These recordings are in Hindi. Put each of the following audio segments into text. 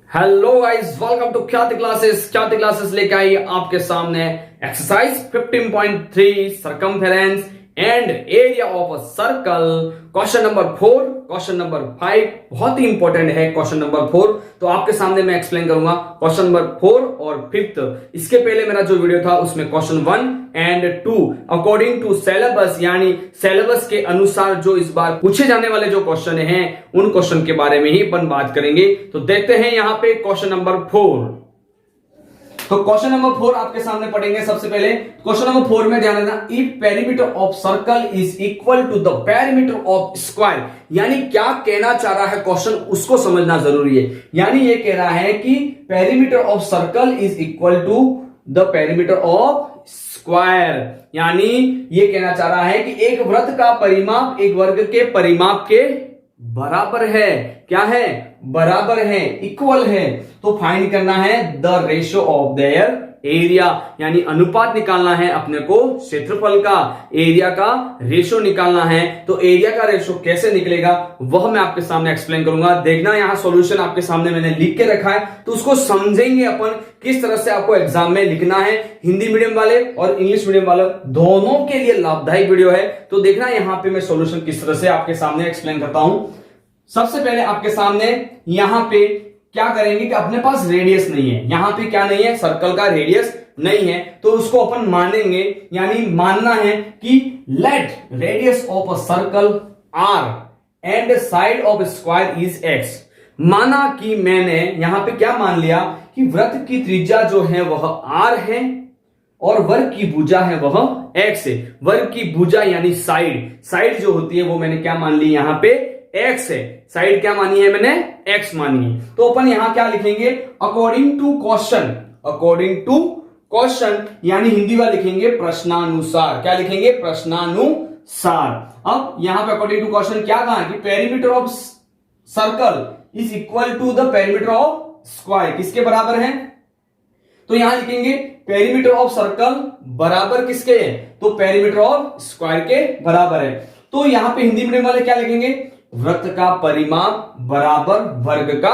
हेलो गाइस, वेलकम टू ख्याति क्लासेस। ख्याति क्लासेस लेके आई आपके सामने exercise 15.3 circumference and area of a circle, question number 4, question number 5। बहुत ही इंपॉर्टेंट है क्वेश्चन नंबर 4, तो आपके सामने मैं एक्सप्लेन करूंगा क्वेश्चन नंबर 4 और 5। इसके पहले मेरा जो वीडियो था उसमें question 1 and 2 according to syllabus, यानी सिलेबस के अनुसार जो इस बार पूछे जाने वाले जो क्वेश्चन हैं उन क्वेश्चन के बारे में ही अपन बात करेंगे। तो देखते हैं यहाँ पे क्वेश्चन नंबर 4। तो क्वेश्चन नंबर 4 आपके सामने पढ़ेंगे। सबसे पहले क्वेश्चन नंबर 4 में ध्यान देना, if perimeter of circle is equal to the perimeter of square, यानी क्या कहना चाह रहा है क्वेश्चन, उसको समझना जरूरी है। यानी ये कह रहा है कि perimeter of circle is equal to the perimeter of square, यानी ये कहना चाह रहा है कि एक वृत्त का परिमाप एक वर्ग के परिमाप के बराबर है। क्या है? बराबर है, इक्वल है। तो फाइंड करना है the ratio of their area, यानी अनुपात निकालना है अपने को क्षेत्रफल का, एरिया का रेशियो निकालना है। तो एरिया का रेशियो कैसे निकलेगा वह मैं आपके सामने एक्सप्लेन करूंगा। देखना यहां सॉल्यूशन आपके सामने मैंने लिख के रखा है, तो उसको समझेंगे अपन किस तरह से आपको एग्जाम में लिखना है। हिंदी मीडियम वाले और इंग्लिश मीडियम वाले दोनों के लिए लाभदायक वीडियो है। तो देखना यहां पे मैं सॉल्यूशन किस तरह से आपके सामने एक्सप्लेन करता हूं। सबसे पहले आपके सामने यहां पे क्या करेंगे कि अपने पास रेडियस नहीं है, यहां पे क्या नहीं है, सर्कल का रेडियस नहीं है, तो उसको अपन मानेंगे, यानी मानना है कि let radius of a circle r and side of square is x। माना कि मैंने यहां पे क्या मान लिया कि वृत्त की त्रिज्या जो है वह r है और वर्ग की भुजा है वह x है। वर्ग की भुजा यानी साइड जो होती है वो मैंने क्या मान ली, यहां पे x है। साइड क्या मानी है मैंने, x मानी है। तो अपन यहां क्या लिखेंगे, according to question, according to question यानी हिंदी में लिखेंगे प्रश्नानुसार। क्या लिखेंगे? प्रश्नानुसार। अब यहां पे अकॉर्डिंग टू क्वेश्चन क्या कहा कि perimeter of circle is equal to the perimeter of square, किसके बराबर है? तो यहां लिखेंगे पेरीमीटर ऑफ सर्कल बराबर किसके है, तो पेरीमीटर ऑफ स्क्वायर के बराबर है। तो यहां पे हिंदी मीडियम वाले क्या लिखेंगे, वृत्त का परिमाप बराबर वर्ग का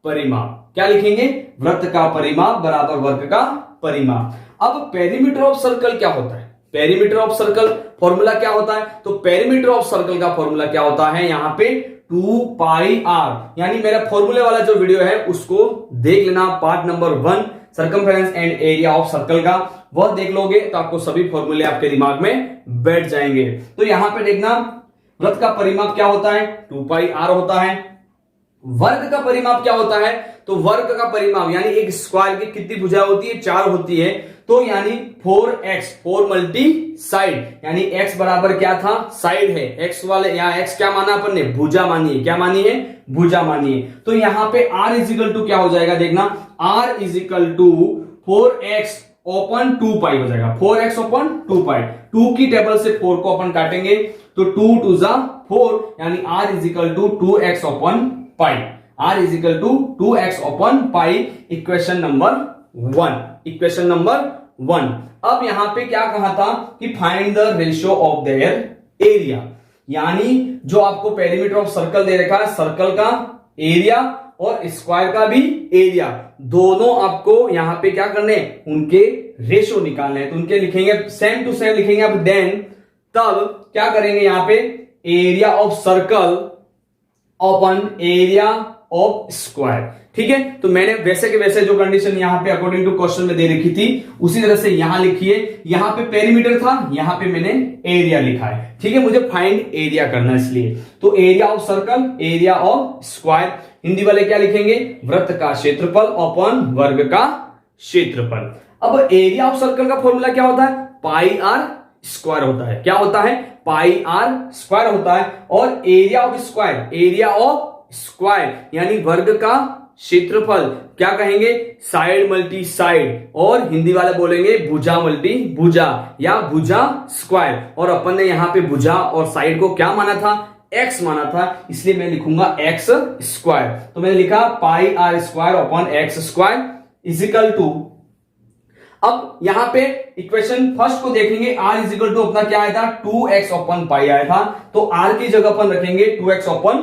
परिमाप। क्या लिखेंगे? वृत्त का परिमाप बराबर वर्ग का परिमाप। अब पेरीमीटर ऑफ सर्कल क्या होता है, पेरीमीटर ऑफ सर्कल फॉर्मूला क्या होता है? तो पेरीमीटर ऑफ सर्कल का फॉर्मूला क्या होता है, यहां पे 2 पाई r, यानी मेरा फॉर्मूले वाला जो वीडियो है उसको देख लेना, part number 1 circumference and area of circle का, वह देख लोगे तो आपको सभी फॉर्मूले आपके दिमाग में बैठ जाएंगे। तो यहां पे देखना, वृत्त का परिमाप क्या होता है, 2 पाई r होता है। वर्ग का परिमाप क्या होता है, तो वर्ग का परिमाप यानी एक स्क्वायर की कितनी भुजा होती है, 4 होती है। तो यानी 4x, 4 मल्टी साइड, यानी x बराबर क्या था, साइड है। x वाले यहां x क्या माना अपन ने, भुजा मानी है। क्या मानी है? भुजा मानी है। तो यहां पे r इजिकल टू क्या हो जाएगा, देखना r is equal to 4x open 2 pi हो जाएगा। 4x ओपन 2 पाई, 2 की टेबल से 4 को अपन काटेंगे तो 2 2 जा 4, यानी r is equal to 2x upon pi, r is equal to 2x upon pi. Equation number 1, equation number 1। अब यहां पे क्या कहा था कि find the ratio of their area, यानी जो आपको पेरीमीटर ऑफ सर्कल दे रखा है, सर्कल का एरिया और स्क्वायर का भी एरिया, दोनों आपको यहां पे क्या करने, उनके रेशियो निकालने हैं। तो उनके लिखेंगे सेम टू सेम लिखेंगे। अब देन तब क्या करेंगे, यहां पे area of circle upon area of square. ठीक है, तो मैंने वैसे के वैसे जो कंडीशन यहां पे अकॉर्डिंग टू क्वेश्चन में दे रखी थी उसी तरह से यहां लिखिए। यहां पे पेरीमीटर था, यहां पे मैंने एरिया लिखा है। ठीक है, मुझे फाइंड एरिया करना है इसलिए। तो area of circle, area of square, Hindi वाले क्या लिखेंगे, वृत्त का क्षेत्रफल अपॉन वर्ग का क्षेत्रफल। अब एरिया ऑफ सर्कल का फॉर्मूला क्या होता है, पाई आर स्क्वायर होता है। क्या होता है, पाई आर स्क्वायर होता है। और area of square, area of square यानी वर्ग का क्षेत्रफल क्या कहेंगे, साइड मल्टी साइड, और हिंदी वाले बोलेंगे भुजा मल्टी भुजा या भुजा स्क्वायर। और अपन ने यहां पे भुजा और साइड को क्या माना था, x माना था, इसलिए मैं लिखूंगा x स्क्वायर। तो मैंने लिखा pi r square upon x square equal to, अब यहां पे इक्वेशन फर्स्ट को देखेंगे, r इजिकल टू अपना क्या आया था, 2x अपॉन पाई आया था। तो r की जगह अपन रखेंगे 2x अपॉन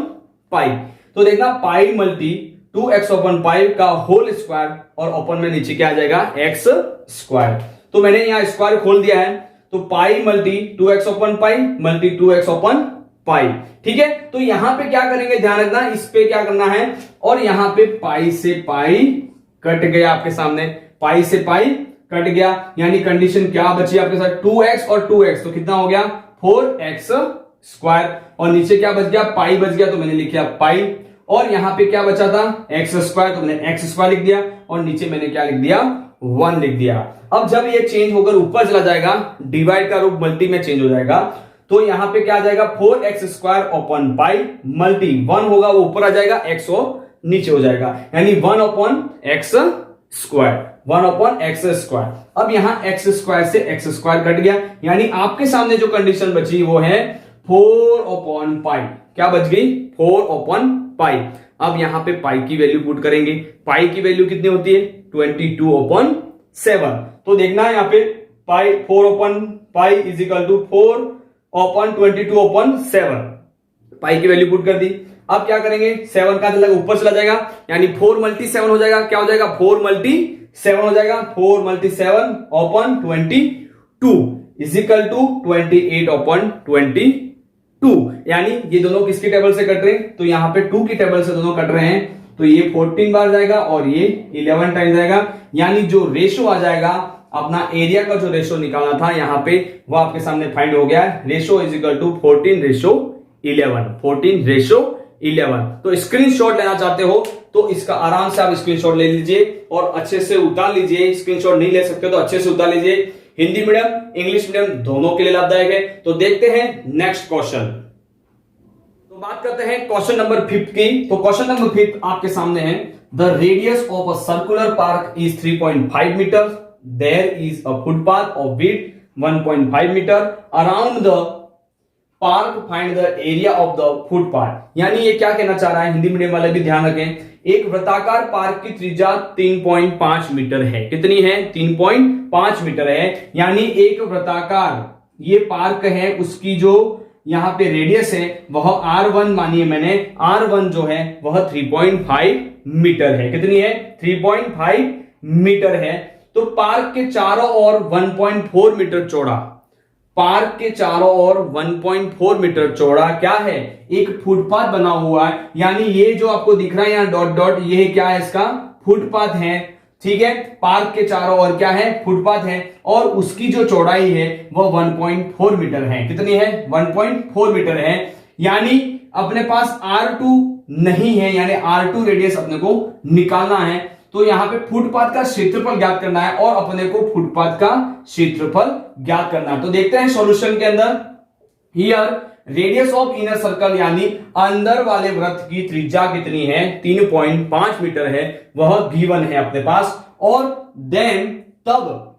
पाई। तो देखना पाई मल्टी 2x/5 का होल स्क्वायर और ओपन में नीचे क्या आ जाएगा x स्क्वायर। तो मैंने यहां स्क्वायर खोल दिया है, तो पाई मल्टी 2x/5 मल्टी 2x/5, ठीक है। तो यहां पे क्या करेंगे, ध्यान रखना, इस पे क्या करना है, और यहां पे पाई से पाई कट गया आपके सामने, पाई से पाई कट गया, यानी कंडीशन क्या बची आपके साथ, 2x और 2x, तो कितना हो गया 4x स्क्वायर, और नीचे क्या बच गया, पाई बच गया, तो मैंने लिखा पाई, और यहां पे क्या बचा था x स्क्वायर, तो मैंने x स्क्वायर लिख दिया, और नीचे मैंने क्या लिख दिया 1 लिख दिया। अब जब ये चेंज होकर ऊपर चला जाएगा, डिवाइड का रूप मल्टी में चेंज हो जाएगा, तो यहां पे क्या आ जाएगा 4x square upon pi multi 1 होगा, वो ऊपर आ जाएगा, x वो नीचे हो जाएगा, यानी 1/x स्क्वायर, 1/x स्क्वायर। अब यहां x स्क्वायर से x स्क्वायर कट गया, यानी आपके सामने जो कंडीशन बची वो है 4/पाई, क्या बच गई 4/पाई। अब यहां पे पाई की वैल्यू पुट करेंगे, पाई की वैल्यू कितनी होती है 22/7, तो देखना है यहां पे पाई 4/पाई इज इक्वल टू 4/22/7, पाई की वैल्यू पुट कर दी। अब क्या करेंगे, 7 का चला ऊपर चला जाएगा, यानी 4 × 7 हो जाएगा, क्या हो जाएगा 4 × 7 हो जाएगा, 4 × 7/22 इज इक्वल टू 28/22, यानी ये दोनों किसकी टेबल से कट रहे हैं, तो यहां पे 2 की टेबल से दोनों कट रहे हैं, तो ये 14 बार जाएगा और ये 11 टाइम जाएगा, यानी जो रेशो आ जाएगा, अपना एरिया का जो रेशो निकालना था यहां पे, वो आपके सामने फाइंड हो गया है, रेशो इज इक्वल टू 14:11, 14:11। तो स्क्रीनशॉट लेना चाहते हो तो इसका आराम से आप स्क्रीनशॉट ले लीजिए और अच्छे से उतार लीजिए, स्क्रीनशॉट नहीं ले सकते तो अच्छे से उतार लीजिए, हिंदी मीडियम इंग्लिश मीडियम दोनों के लिए लाभदायक है। तो देखते हैं नेक्स्ट क्वेश्चन। तो बात करते हैं क्वेश्चन नंबर 5 की। तो क्वेश्चन नंबर 5 आपके सामने है, the radius of a circular park is 3.5 metre, there is a footpath of width 1.5 metre around the park, find the area of the footpath. यानी ये क्या कहना चाह रहा है, हिंदी मीडियम वाले भी ध्यान रखें, एक वृत्ताकार पार्क की त्रिज्या 3.5 मीटर है, कितनी है 3.5 मीटर है, यानी एक वृत्ताकार ये पार्क है, उसकी जो यहां पे रेडियस है वह R1 मानिए मैंने, R1 जो है वह 3.5 मीटर है, कितनी है 3.5 मीटर है। तो पार्क के चारों ओर 1.4 मीटर चौड़ा, पार्क के चारों ओर 1.4 मीटर चौड़ा क्या है, एक फुटपाथ बना हुआ है, यानी ये जो आपको दिख रहा है यहां डॉट डॉट, ये क्या है इसका फुटपाथ है, ठीक है। पार्क के चारों ओर क्या है फुटपाथ है, और उसकी जो चौड़ाई है वो 1.4 मीटर है, कितनी है 1.4 मीटर है, यानी अपने पास R2 नहीं है, यानी R2 रेडियस अपने को निकालना है। तो यहां पे फुटपाथ का क्षेत्रफल ज्ञात करना है और अपने को फुटपाथ का क्षेत्रफल ज्ञात करना है। तो देखते हैं सॉल्यूशन के अंदर, here radius of inner circle यानी अंदर वाले वृत्त की त्रिज्या कितनी है 3.5 मीटर है, वह गिवन है अपने पास, और देन तब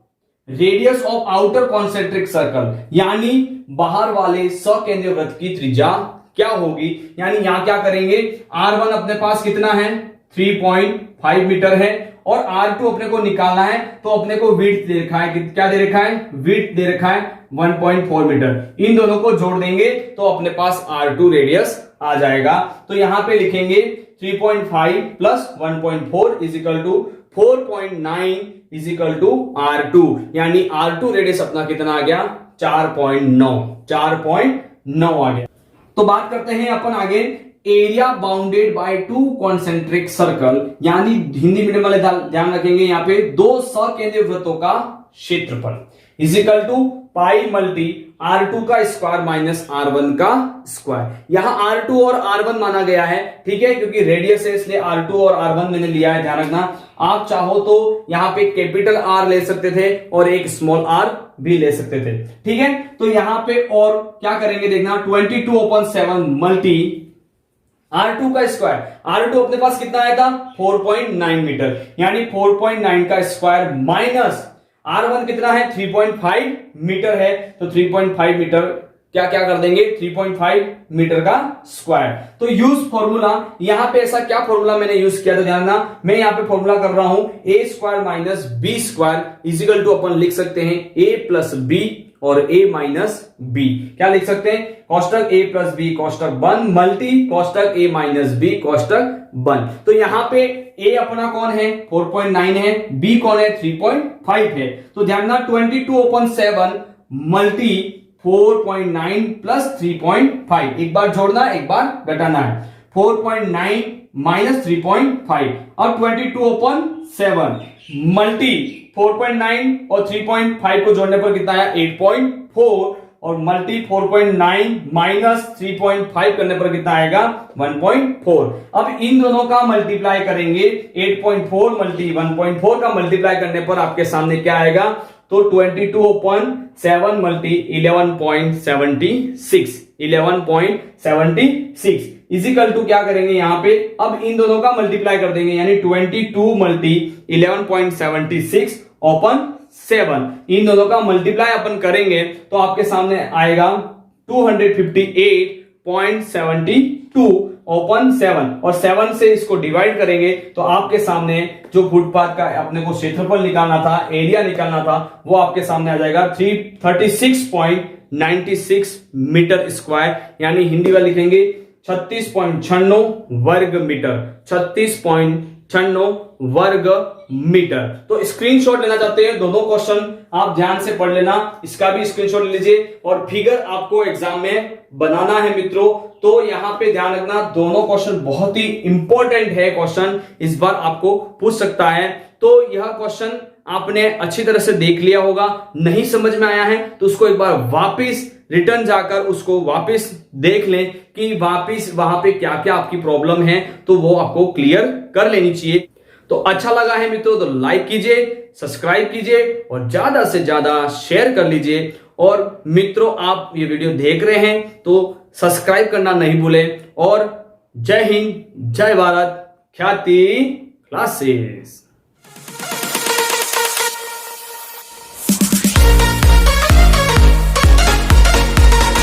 radius of outer concentric circle यानी बाहर वाले सकेंद्रीय वृत्त की त्रिज्या क्या होगी, यानी यहां क्या करेंगे, R1 अपने पास कितना है 3.5 मीटर है, और R2 अपने को निकालना है, तो अपने को विड्थ दे रखा है, क्या दे रखा है विड्थ दे रखा है 1.4 मीटर, इन दोनों को जोड़ देंगे तो अपने पास R2 रेडियस आ जाएगा। तो यहां पे लिखेंगे 3.5 plus 1.4 is equal to 4.9 is equal to R2, यानी R2 रेडियस अपना कितना आ गया 4.9 आ गया। तो बात करते हैं अपन आगे, area bounded by 2 concentric circle, यानी हिंदी मीडियम वाले ध्यान रखेंगे यहां पे 2 सकेंद्रीय वृत्तों का क्षेत्रफल is equal to pi multi R2 का स्क्वायर माइनस R1 का स्क्वायर। यहां R2 और R1 माना गया है, ठीक है, क्योंकि रेडियस है इसलिए R2 और R1 मैंने लिया है, ध्यान रखना। आप चाहो तो यहां पे कैपिटल R ले सकते थे और एक स्मॉल r भी ले सकते थे, ठीक है। तो यहां पे और क्या करेंगे देखना, 22/7 मल्टी R2 का स्क्वायर, R2 अपने पास कितना आया था 4.9 मीटर, यानी 4.9 का स्क्वायर माइनस R1 कितना है 3.5 मीटर है, तो 3.5 मीटर क्या क्या कर देंगे 3.5 मीटर का स्क्वायर। तो यूज फॉर्मूला, यहां पे ऐसा क्या फॉर्मूला मैंने यूज किया, तो ध्यान रखना मैं यहां पे फॉर्मूला कर रहा हूं a² minus b² is equal to अपन लिख सकते हैं a प्लस b और a माइनस बी। क्या लिख सकते हैं? कोष्टक a प्लस बी कोष्टक 1 मल्टी कोष्टक a माइनस बी कोष्टक 1। तो यहां पे a अपना कौन है? 4.9 है, b कौन है? 3.5 है। तो ध्यान देना 22/7 मल्टी 4.9 प्लस 3.5, एक बार जोड़ना एक बार घटाना है। 4.9 माइनस 3.5 और 22/7 मल्टी 4.9 और 3.5 को जोड़ने पर कितना है? 8.4 और मल्टी 4.9 माइनस 3.5 करने पर कितना आएगा? 1.4। अब इन दोनों का मल्टीप्लाई करेंगे, 8.4 मल्टी 1.4 का मल्टीप्लाई करने पर आपके सामने क्या आएगा? तो 22/7 मल्टी 11.76 इजिकल टू क्या करेंगे यहां पे? अब इन दोनों का मल्टीप्लाई कर देंगे, यानी 22 मल्टी 11.76 अपॉन 7। इन दोनों का मल्टीप्लाई अपन करेंगे तो आपके सामने आएगा 258.72 ओपन 7 और 7 से इसको डिवाइड करेंगे तो आपके सामने जो फुटपाथ का अपने को क्षेत्रफल निकालना था, एरिया निकालना था, वो आपके सामने आ जाएगा 36.96 मीटर स्क्वायर, यानी हिंदी में लिखेंगे 36.96 वर्ग मीटर, 36.96 वर्ग मीटर। तो स्क्रीनशॉट लेना चाहते हैं दोनों क्वेश्चन आप ध्यान से पढ़ लेना, इसका भी स्क्रीनशॉट ले लीजिए और फिगर आपको एग्जाम में बनाना है मित्रों। तो यहां पे ध्यान रखना, दोनों क्वेश्चन बहुत ही इंपॉर्टेंट है, क्वेश्चन इस बार आपको पूछ सकता है। तो यह क्वेश्चन आपने अच्छी तरह से देख लिया होगा, नहीं समझ में आया है तो उसको एक बार वापिस रिटर्न जाकर उसको वापिस देख लें कि वापिस वहां पे क्या क्या आपकी प्रॉब्लम है, तो वो आपको क्लियर कर लेनी चाहिए। तो अच्छा लगा है मित्रों तो लाइक कीजिए, सब्सक्राइब कीजिए और ज्यादा से ज्यादा शेयर कर लीजिए। और मित्रों आप ये वीडियो देख रहे हैं तो सब्सक्राइब करना नहीं भूलें। और जय हिंद, जय भारत, ख्याति क्लासेस।